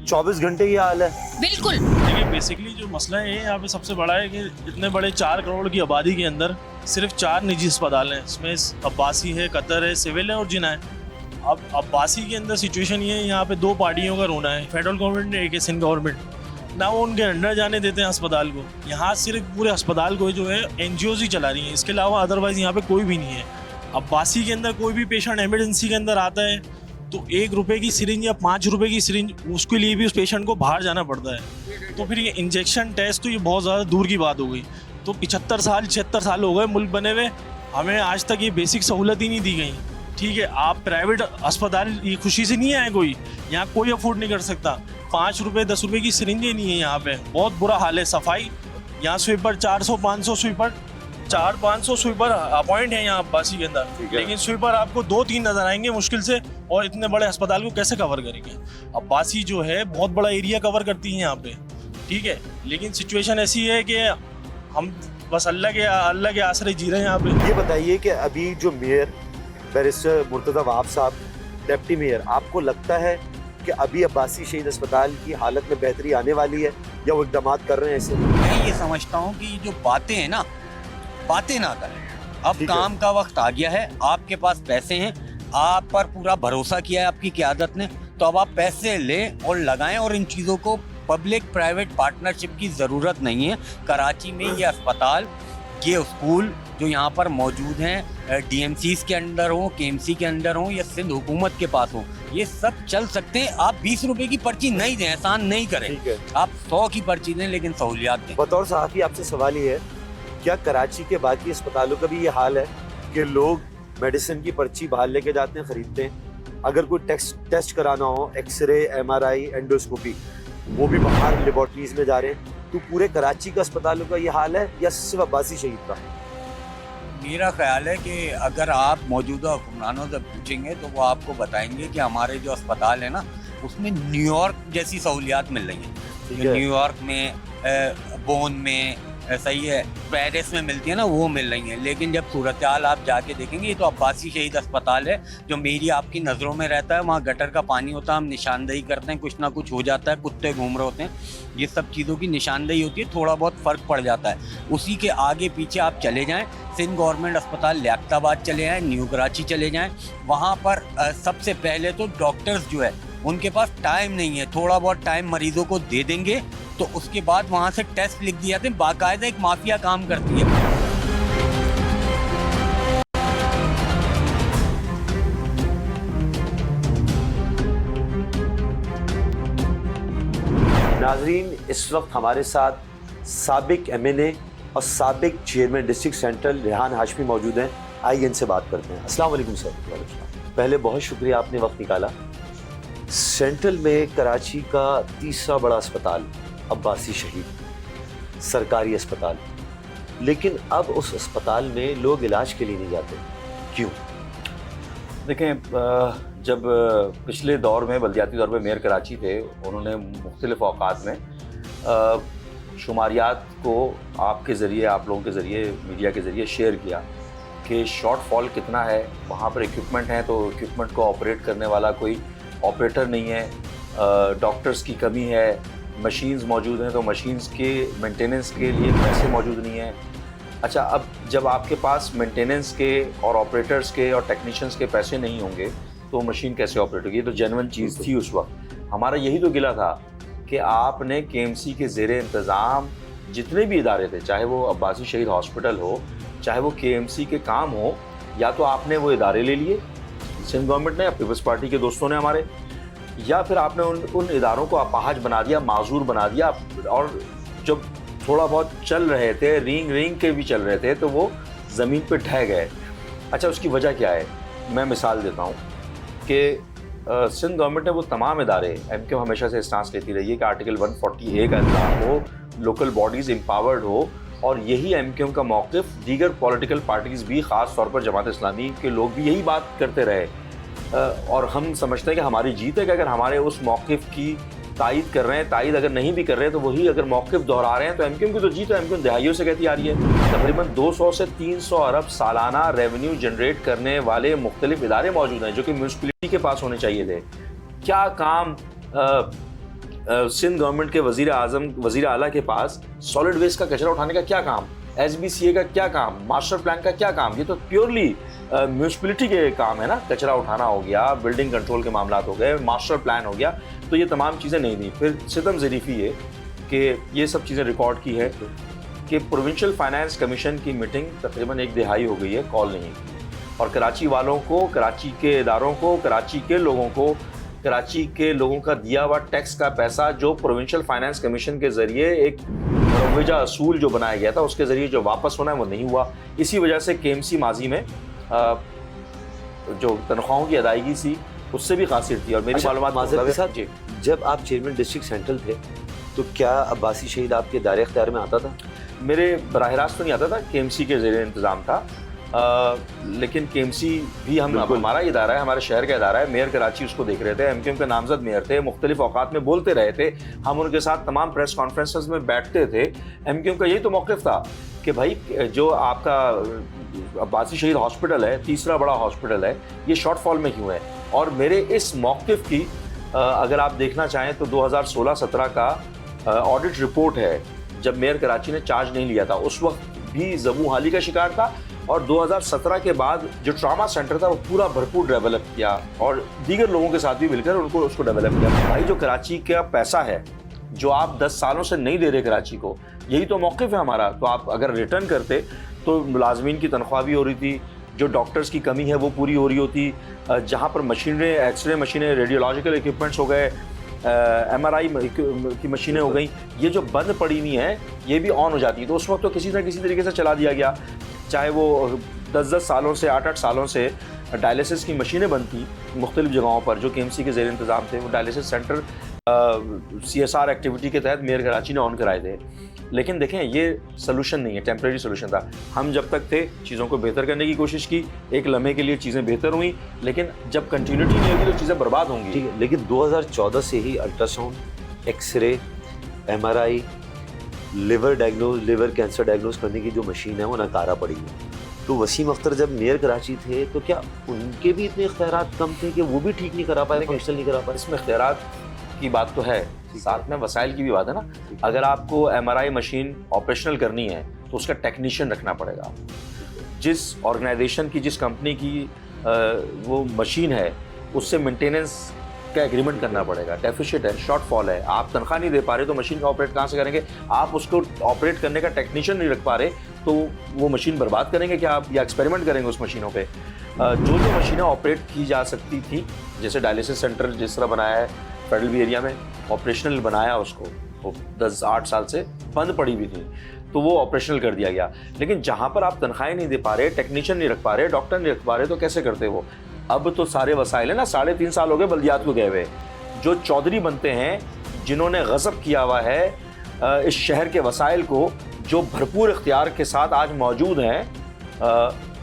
24 घंटे ये हाल है? बिल्कुल। देखिए, बेसिकली जो मसला है यहाँ पे सबसे बड़ा है कि इतने बड़े 4 करोड़ की आबादी के अंदर सिर्फ 4 निजी अस्पताल हैं। इसमें अब्बासी है, कतर है, सिविल है और जिना है। अब अब्बासी के अंदर सिचुएशन ये है, यहाँ पे 2 पार्टियों का रोना है, फेडरल गवर्नमेंट ने, एक है सिंध गवर्नमेंट। ना वो उनके अंडर जाने देते हैं अस्पताल को। यहाँ सिर्फ पूरे अस्पताल को जो है NGOs ही चला रही हैं, इसके अलावा अदरवाइज़ यहाँ पे कोई भी नहीं है। अब्बासी के अंदर कोई भी पेशेंट एमरजेंसी के अंदर आता है तो 1 रुपए की सिरिंज या 5 रुपए की सिरिंज, उसके लिए भी उस पेशेंट को बाहर जाना पड़ता है। तो फिर ये इंजेक्शन टेस्ट तो ये बहुत ज़्यादा दूर की बात हो गई। तो 75 साल 76 साल हो गए मुल्क बने हुए, हमें आज तक ये बेसिक सहूलत ही नहीं दी गई। ठीक है, आप प्राइवेट अस्पताल ये खुशी से नहीं आए, कोई यहाँ कोई अफोर्ड नहीं कर सकता। 5 रुपये 10 रुपये की सिरिंजें नहीं है यहाँ पे, बहुत बुरा हाल है। सफाई यहाँ स्वीपर 400-500 स्वीपर 400-500 स्वीपर अपॉइंट है यहाँ अब्बासी के अंदर, लेकिन स्वीपर आपको 2-3 नजर आएंगे मुश्किल से, और इतने बड़े अस्पताल को कैसे कवर करेंगे। अब्बासी जो है बहुत बड़ा एरिया कवर करती है यहाँ पे, ठीक है, लेकिन सिचुएशन ऐसी है कि हम बस अल्लाह के आसरे जी रहे हैं यहाँ पे। ये बताइए कि अभी जो मेयर बैरिस्टर मुर्तज़ा वहाब साहब, डिप्टी मेयर, आपको लगता है कि अभी अब्बासी शहीद अस्पताल की हालत में बेहतरी आने वाली है या वो इक़दाम कर रहे हैं ऐसे? मैं ये समझता हूँ कि जो बातें हैं ना, बातें ना करें। अब काम का वक्त आ गया है, आपके पास पैसे हैं, आप पर पूरा भरोसा किया है आपकी क़यादत ने, तो अब आप पैसे लें और लगाएं, और इन चीज़ों को पब्लिक प्राइवेट पार्टनरशिप की ज़रूरत नहीं है। कराची में ये अस्पताल, ये स्कूल जो यहाँ पर मौजूद हैं, DMCs के अंडर हो, KMC के अंडर हो या सिंध हुकूमत के पास हो, ये सब चल सकते हैं। आप 20 रुपए की पर्ची नहीं दें, एहसान नहीं करें, आप 100 की पर्ची दें, लेकिन सहूलियात दें। बतौर सहाफ़ी आपसे सवाल ये है, क्या कराची के बाकी अस्पतालों का भी ये हाल है कि लोग मेडिसिन की पर्ची बाहर लेके जाते हैं, ख़रीदते हैं? अगर कोई टेस्ट कराना हो, एक्सरे, MRI, एंडोस्कोपी, वो भी बाहर लेबॉर्ट्रीज में जा रहे हैं। तो पूरे कराची का अस्पतालों का ये हाल है या सिर्फ अब्बासी शहीद का? मेरा ख्याल है कि अगर आप मौजूदा हुक्मरानों से पूछेंगे तो वो आपको बताएंगे कि हमारे जो अस्पताल है ना, उसमें न्यूयॉर्क जैसी सहूलियात मिल रही हैं। न्यूयॉर्क में, बोन में, सही है, पेरिस में मिलती है ना, वो मिल रही हैं। लेकिन जब सूरत हाल आप जाके देखेंगे, ये तो अब्बासी शहीद अस्पताल है जो मेरी आपकी नज़रों में रहता है। वहाँ गटर का पानी होता है, हम निशानदेही करते हैं, कुछ ना कुछ हो जाता है, कुत्ते घूम रहे होते हैं, ये सब चीज़ों की निशानदेही होती है, थोड़ा बहुत फ़र्क पड़ जाता है। उसी के आगे पीछे आप चले जाएँ, सिंध गवर्नमेंट अस्पताल लियाकताबाद चले जाएँ, न्यू कराची चले जाएँ, वहाँ पर सबसे पहले तो डॉक्टर्स जो है उनके पास टाइम नहीं है, थोड़ा बहुत टाइम मरीजों को दे देंगे तो उसके बाद वहाँ से टेस्ट लिख दिए जाते हैं। बाकायदा एक माफिया काम करती है। नाजरीन, इस वक्त हमारे साथ साबिक MNA और साबिक chairman district central Rehan Hashmi मौजूद हैं। आइए इनसे बात करते हैं। अस्सलाम वालेकुम सर। पहले बहुत शुक्रिया आपने वक्त निकाला। सेंट्रल में कराची का तीसरा बड़ा अस्पताल अब्बासी शहीद सरकारी अस्पताल, लेकिन अब उस अस्पताल में लोग इलाज के लिए नहीं जाते, क्यों? देखें, जब पिछले दौर में, बल्दियाती दौर में मेयर कराची थे, उन्होंने मुख्तलिफ़ औक़ात में शुमारियात को आपके ज़रिए, आप लोगों के ज़रिए, मीडिया के ज़रिए शेयर किया कि शॉर्टफॉल कितना है। वहाँ पर इक्विपमेंट हैं तो इक्विपमेंट को ऑपरेट करने वाला कोई ऑपरेटर नहीं है, डॉक्टर्स की कमी है, मशीन्स मौजूद हैं तो मशीन्स के मेंटेनेंस के लिए पैसे मौजूद नहीं हैं। अच्छा, अब जब आपके पास मेंटेनेंस के और ऑपरेटर्स के और टेक्नीशियंस के पैसे नहीं होंगे तो मशीन कैसे ऑपरेट होगी? ये तो जेन्युइन चीज़ थी उस वक्त। हमारा यही तो गिला था कि आपने KMC के ज़ेरे इंतज़ाम जितने भी इदारे थे, चाहे वो अब्बासी शहीद हॉस्पिटल हो, चाहे वो KMC के काम हो, या तो आपने वो इदारे ले लिए सिंध गवर्नमेंट ने या पीपल्स पार्टी के दोस्तों ने हमारे, या फिर आपने उन इदारों को अपाहज बना दिया, माजूर बना दिया, और जब थोड़ा बहुत चल रहे थे, रेंग के भी चल रहे थे, तो वो ज़मीन पे ढह गए। अच्छा, उसकी वजह क्या है? मैं मिसाल देता हूँ कि सिंध गवर्नमेंट ने वो तमाम इदारे, MKM हमेशा से स्टांस लेती रही है कि आर्टिकल 140A का इंतजाम हो, लोकल बॉडीज़ एम्पावर्ड हो, और यही MKM का मौक़िफ़ दीगर पॉलिटिकल पार्टीज़ भी, ख़ास तौर पर जमात इस्लामी के लोग भी यही बात करते रहे। और हम समझते हैं कि हमारी जीत है कि अगर हमारे उस मौक़िफ़ की तायीद कर रहे हैं, तायीद अगर नहीं भी कर रहे हैं तो वही अगर मौक़िफ़ दोहरा रहे हैं तो MKM की तो जीत है। MKM दहाइयों से कहती आ रही है। तकरीबन 200 से 300 अरब सालाना रेवेन्यू जनरेट करने वाले मुख्तलिफ इदारे मौजूद हैं जो कि म्यूनसिपलिटी के पास होने चाहिए थे। क्या काम सिंध गवर्नमेंट के वज़ीर आला के पास सॉलिड वेस्ट का कचरा उठाने का क्या काम, SBCA का क्या काम, मास्टर प्लान का क्या काम? ये तो प्योरली म्यूनसिपलिटी के काम है ना। कचरा उठाना हो गया, बिल्डिंग कंट्रोल के मामला हो गए, मास्टर प्लान हो गया, तो ये तमाम चीज़ें नहीं दी। फिर सितम ज़रीफ़ी ये कि ये सब चीज़ें रिकॉर्ड की है कि प्रोविंशियल फाइनेंस कमीशन की मीटिंग तकरीबन 1 दिहाई हो गई है, कॉल नहीं की, और कराची वालों को, कराची के इदारों को, कराची के लोगों को कराची के लोगों का दिया हुआ टैक्स का पैसा जो प्रोविंशियल फाइनेंस कमीशन के ज़रिए एक मुरव्वजा असूल जो बनाया गया था उसके ज़रिए जो वापस होना है वो नहीं हुआ। इसी वजह से KMC माजी में जो तनख्वाहों की अदायगी थी उससे भी कासिर थी। और मेरी मालूमात माज़रत के साथ जब आप चेयरमैन डिस्ट्रिक्ट सेंट्रल थे तो क्या अब्बासी शहीद आपके दायरे इख्तियार में आता था? मेरे बराह रास्त तो नहीं आता था, KMC के ज़रिए इंतज़ाम था। लेकिन KMC भी हमारा इदारा है, हमारे शहर का इदारा है। मेयर कराची उसको देख रहे थे, MQM के नामजद मेयर थे, मुख्तलिफ औकात में बोलते रहे थे, हम उनके साथ तमाम प्रेस कॉन्फ्रेंसेस में बैठते थे। MQM का यही तो मौक़िफ़ था कि भाई जो आपका अब्बासी शहीद हॉस्पिटल है, तीसरा बड़ा हॉस्पिटल है, ये शॉर्टफॉल में क्यों है? और मेरे इस मौक़िफ़ की अगर आप देखना चाहें तो 2016-17 का ऑडिट रिपोर्ट है, जब मेयर कराची ने चार्ज नहीं लिया था उस वक्त भी ज़बू हाली का शिकार था। और 2017 के बाद जो ट्रामा सेंटर था वो पूरा भरपूर डेवलप किया और दीगर लोगों के साथ भी मिलकर उनको उसको डेवलप किया। भाई जो कराची का पैसा है जो आप 10 सालों से नहीं दे रहे कराची को, यही तो मौक़िफ़ है हमारा। तो आप अगर रिटर्न करते तो मुलाजमीन की तनख्वाह भी हो रही थी, जो डॉक्टर्स की कमी है वो पूरी हो रही होती, जहाँ पर मशीनें, एक्सरे मशीनें, रेडियोलॉजिकल इक्विपमेंट्स हो गए, MRI की मशीनें हो गई, ये जो बंद पड़ी हुई हैं ये भी ऑन हो जाती है। तो उस वक्त तो किसी न किसी तरीके से चला दिया गया, चाहे वो 10-10 सालों से 8-8 सालों से डायलिसिस की मशीनें बनती मुख्तलिफ जगहों पर जो KMC के ज़ेर इंतज़ाम थे। वो डायलिसिस सेंटर CSR एक्टिविटी के तहत मेयर कराची ने ऑन कराए थे। लेकिन देखें ये सलूशन नहीं है, टेम्प्रेरी सलूशन था। हम जब तक थे चीज़ों को बेहतर करने की कोशिश की, एक लम्हे के लिए चीज़ें बेहतर हुई, लेकिन जब कंटिन्यूटी नहीं होगी तो चीज़ें बर्बाद होंगी। ठीक है, लेकिन 2014 से ही ultrasound, X ray, MRI, liver cancer diagnose करने की जो मशीन है वो नकारा पड़ी है। तो वसीम अख्तर जब मेयर कराची थे तो क्या उनके भी इतने इख्तियारात कम थे कि वो भी ठीक नहीं करा पाए, फंक्शनल नहीं करा पाए? इसमें इख्तियारात की बात तो है, साथ में वसाइल की भी बात है ना। अगर आपको MRI मशीन ऑपरेशनल करनी है तो उसका टेक्नीशियन रखना पड़ेगा। जिस ऑर्गेनाइजेशन की, जिस कंपनी की वो मशीन है उससे मेंटेनेंस का एग्रीमेंट करना पड़ेगा। डेफिशिट है, शॉर्टफॉल है, आप तनख्वाह नहीं दे पा रहे तो मशीन का ऑपरेट कहाँ से करेंगे? आप उसको ऑपरेट करने का टेक्नीशियन नहीं रख पा रहे तो वो मशीन बर्बाद करेंगे क्या आप, या एक्सपेरिमेंट करेंगे उस मशीनों पे? जो जो मशीनें ऑपरेट की जा सकती थी, जैसे डायलिसिस सेंटर जिस तरह बनाया है फेडरल बी एरिया में, ऑपरेशनल बनाया उसको, वो 10-8 साल से बंद पड़ी हुई थी, तो वो ऑपरेशनल कर दिया गया। लेकिन जहाँ पर आप तनख्वाहें नहीं दे पा रहे, टेक्नीशियन नहीं रख पा रहे, डॉक्टर नहीं रख पा रहे, तो कैसे करते वो? अब तो सारे वसाइल है ना, 3.5 साल हो गए बल्दियात को गए हुए। जो चौधरी बनते हैं, जिन्होंने गज़ब किया हुआ है इस शहर के वसाइल को, जो भरपूर इख्तियार के साथ आज मौजूद हैं,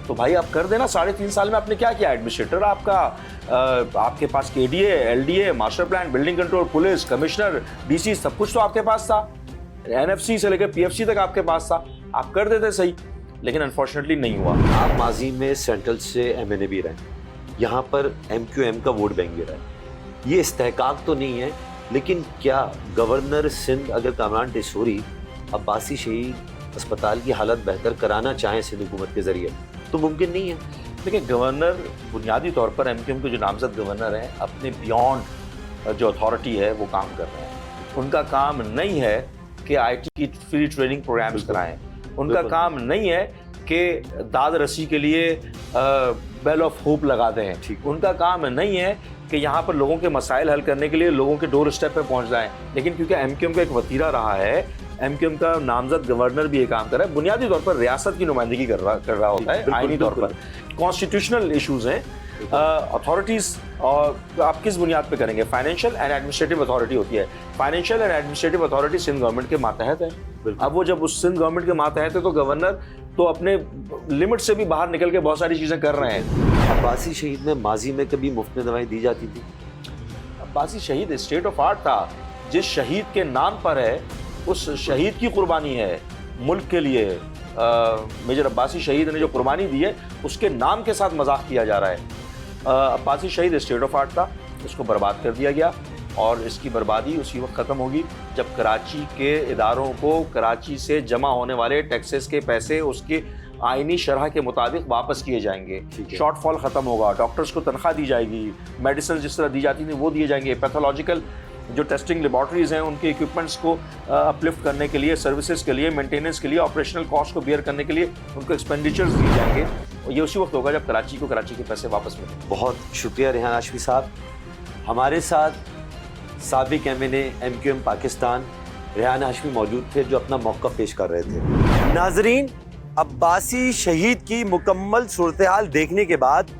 तो भाई आप कर देना। 3.5 साल में आपने क्या किया? एडमिनिस्ट्रेटर आपका, आपके पास KDA, LDA, master plan, building control, police, commissioner, DC, सब कुछ तो आपके पास था। NFC से लेकर PFC तक आपके पास था, आप कर देते सही, लेकिन अनफॉर्चुनेटली नहीं हुआ। आप माजी में सेंट्रल से MNA भी रहे, यहाँ पर MQM का वोट बैंक भी रहा है। ये इस्तेहकाक तो नहीं है, लेकिन क्या गवर्नर सिंध अगर कामरान टेसोरी अब्बासी शहीद अस्पताल की हालत बेहतर कराना चाहें सिंध हुकूमत के ज़रिए तो मुमकिन नहीं है? देखिए, गवर्नर बुनियादी तौर पर MQM के जो नामजद गवर्नर हैं अपने बियॉन्ड जो अथॉरिटी है वो काम कर रहे हैं। उनका काम नहीं है कि IT की फ्री ट्रेनिंग प्रोग्राम्स कराएं, उनका काम नहीं है कि दाद रसी के लिए बेल ऑफ होप लगा दें, ठीक, उनका काम नहीं है कि यहाँ पर लोगों के मसाइल हल करने के लिए लोगों के डोर स्टेप पे पहुँच जाएं। लेकिन क्योंकि MQM का एक वतीरा रहा है, MQM का नामजद गवर्नर भी ये काम कर रहा है, बुनियादी तौर पर रियासत की नुमाइंदगी कर रहा होता है, आईनी तौर पर। कॉन्स्टिट्यूशनल इशूज़ हैं, अथॉरिटीज़, और आप किस बुनियाद पे करेंगे? फाइनेंशियल एंड एडमिनिस्ट्रेटिव अथॉरिटी होती है, financial and administrative authority Sindh government के मातहत है। अब वो जब उस सिंध गवर्नमेंट के मातहत है तो गवर्नर तो अपने लिमिट से भी बाहर निकल के बहुत सारी चीज़ें कर रहे हैं। अब्बासी शहीद में माजी में कभी मुफ्त में दवाएं दी जाती थी? अब्बासी शहीद स्टेट ऑफ आर्ट था, जिस शहीद के नाम पर है उस शहीद की कुर्बानी है मुल्क के लिए। मेजर अब्बासी शहीद ने जो कुर्बानी दी है उसके नाम के साथ मजाक किया जा रहा है। अब्बासी शहीद स्टेट ऑफ आर्ट था, उसको बर्बाद कर दिया गया, और इसकी बर्बादी उसी वक्त ख़त्म होगी जब कराची के इदारों को कराची से जमा होने वाले टैक्सेस के पैसे उसके आईनी शरह के मुताबिक वापस किए जाएंगे। शॉर्टफॉल ख़त्म होगा, डॉक्टर्स को तनख्वाह दी जाएगी, मेडिसिन जिस तरह दी जाती थी वो दिए जाएंगे, पैथोलॉजिकल जो टेस्टिंग लेबॉर्ट्रीज़ हैं उनके इक्विपमेंट्स को अपलिफ्ट करने के लिए, सर्विसेज के लिए, मेंटेनेंस के लिए, ऑपरेशनल कॉस्ट को बियर करने के लिए उनको एक्सपेंडिचर्स दिए जाएंगे। और ये उसी वक्त होगा जब कराची को कराची के पैसे वापस मिलें। बहुत शुक्रिया रेहान हाशमी साहब। हमारे साथ साबिक MNA MQM पाकिस्तान रेहान हाशमी मौजूद थे जो अपना मौक़िफ़ पेश कर रहे थे। नाजरीन, अब्बासी शहीद की मुकम्मल सूरत हाल देखने के बाद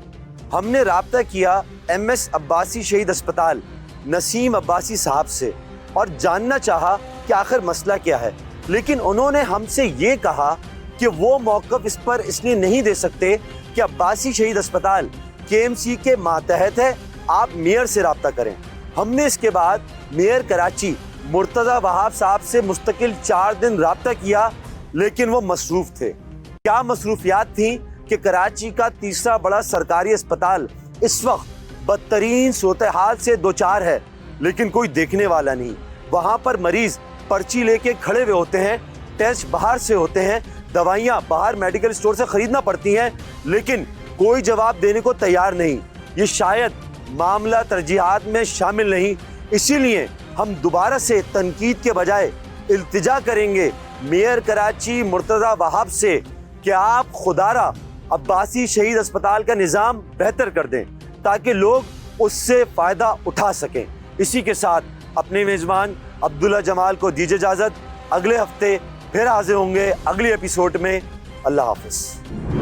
हमने राब्ता किया MS अब्बासी शहीद अस्पताल नसीम अब्बासी साहब से और जानना चाहा कि आखिर मसला क्या है, लेकिन उन्होंने हमसे ये कहा कि वो मौक़िफ़ इस पर इसलिए नहीं दे सकते कि अब्बासी शहीद अस्पताल KMC के मातहत है, आप मेयर से राब्ता करें। हमने इसके बाद मेयर कराची मुर्तज़ा वहाब साहब से मुस्तकिल 4 दिन राब्ता किया, लेकिन वो मसरूफ़ थे। क्या मसरूफियात थी कि कराची का तीसरा बड़ा सरकारी अस्पताल इस वक्त बदतरीन सूरत हाल से दो चार है, लेकिन कोई देखने वाला नहीं। वहाँ पर मरीज पर्ची लेके खड़े हुए होते हैं, टेस्ट बाहर से होते हैं, दवाइयाँ बाहर मेडिकल स्टोर से खरीदना पड़ती हैं, लेकिन कोई जवाब देने को तैयार नहीं। ये शायद मामला तरजीहात में शामिल नहीं, इसीलिए हम दोबारा से तनकीद के बजाय इल्तिजा करेंगे मेयर कराची मुर्तज़ा वहाब से कि आप खुदारा अब्बासी शहीद अस्पताल का निज़ाम बेहतर कर दें ताकि लोग उससे फ़ायदा उठा सकें। इसी के साथ अपने मेज़बान अब्दुल्ला जमाल को दीजिए इजाज़त। अगले हफ्ते फिर हाजिर होंगे अगले एपिसोड में। अल्लाह हाफ़िज़।